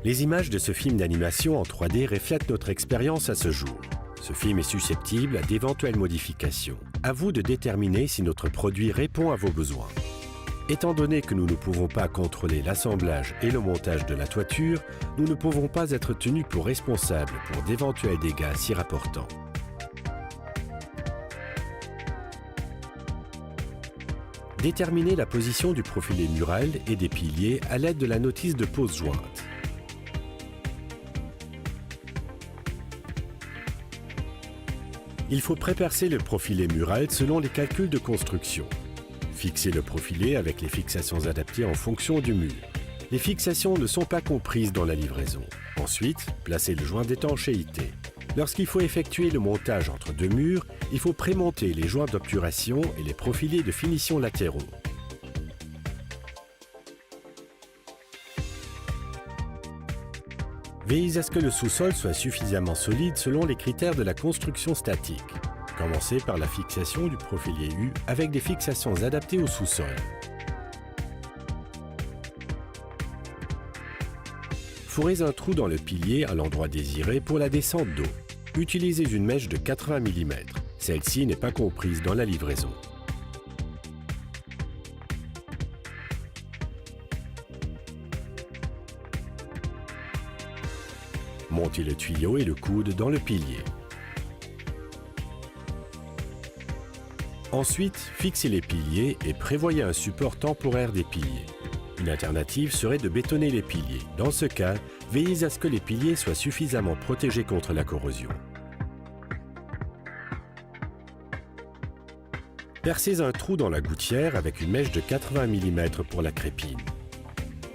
Les images de ce film d'animation en 3D reflètent notre expérience à ce jour. Ce film est susceptible à d'éventuelles modifications. À vous de déterminer si notre produit répond à vos besoins. Étant donné que nous ne pouvons pas contrôler l'assemblage et le montage de la toiture, nous ne pouvons pas être tenus pour responsables pour d'éventuels dégâts s'y rapportant. Déterminez la position du profilé mural et des piliers à l'aide de la notice de pose jointe. Il faut prépercer le profilé mural selon les calculs de construction. Fixez le profilé avec les fixations adaptées en fonction du mur. Les fixations ne sont pas comprises dans la livraison. Ensuite, placez le joint d'étanchéité. Lorsqu'il faut effectuer le montage entre deux murs, il faut prémonter les joints d'obturation et les profilés de finition latéraux. Veillez à ce que le sous-sol soit suffisamment solide selon les critères de la construction statique. Commencez par la fixation du profilé U avec des fixations adaptées au sous-sol. Fourrez un trou dans le pilier à l'endroit désiré pour la descente d'eau. Utilisez une mèche de 80 mm. Celle-ci n'est pas comprise dans la livraison. Montez le tuyau et le coude dans le pilier. Ensuite, fixez les piliers et prévoyez un support temporaire des piliers. Une alternative serait de bétonner les piliers. Dans ce cas, veillez à ce que les piliers soient suffisamment protégés contre la corrosion. Percez un trou dans la gouttière avec une mèche de 80 mm pour la crépine.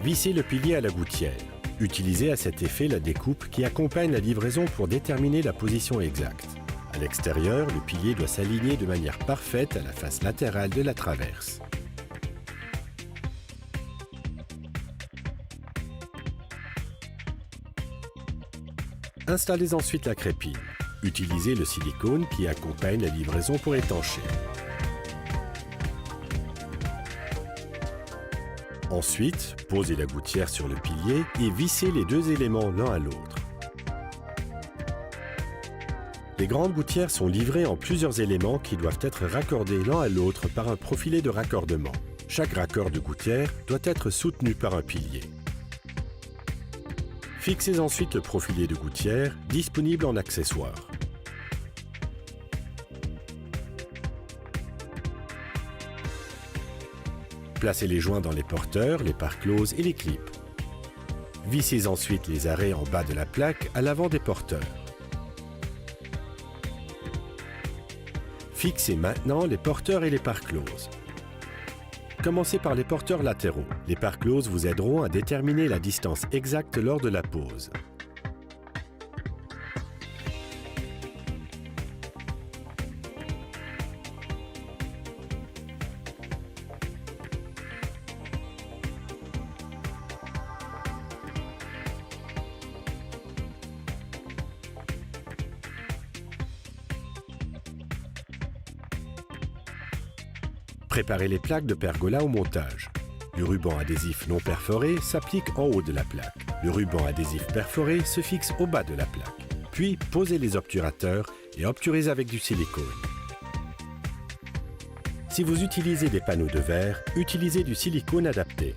Vissez le pilier à la gouttière. Utilisez à cet effet la découpe qui accompagne la livraison pour déterminer la position exacte. À l'extérieur, le pilier doit s'aligner de manière parfaite à la face latérale de la traverse. Installez ensuite la crépine. Utilisez le silicone qui accompagne la livraison pour étancher. Ensuite, posez la gouttière sur le pilier et vissez les deux éléments l'un à l'autre. Les grandes gouttières sont livrées en plusieurs éléments qui doivent être raccordés l'un à l'autre par un profilé de raccordement. Chaque raccord de gouttière doit être soutenu par un pilier. Fixez ensuite le profilé de gouttière disponible en accessoire. Placez les joints dans les porteurs, les parts closes et les clips. Vissez ensuite les arrêts en bas de la plaque à l'avant des porteurs. Fixez maintenant les porteurs et les parts closes. Commencez par les porteurs latéraux. Les parts closes vous aideront à déterminer la distance exacte lors de la pose. Préparez les plaques de pergola au montage. Le ruban adhésif non perforé s'applique en haut de la plaque. Le ruban adhésif perforé se fixe au bas de la plaque. Puis, posez les obturateurs et obturez avec du silicone. Si vous utilisez des panneaux de verre, utilisez du silicone adapté.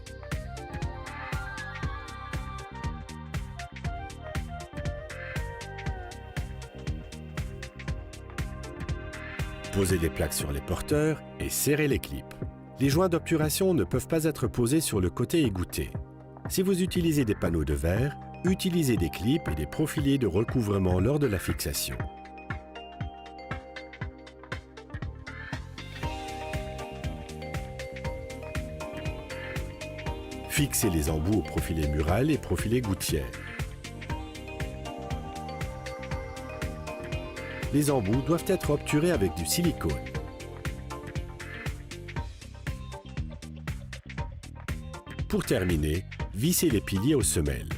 Posez les plaques sur les porteurs et serrez les clips. Les joints d'obturation ne peuvent pas être posés sur le côté égoutté. Si vous utilisez des panneaux de verre, utilisez des clips et des profilés de recouvrement lors de la fixation. Fixez les embouts au profilé mural et profilé gouttière. Les embouts doivent être obturés avec du silicone. Pour terminer, vissez les piliers aux semelles.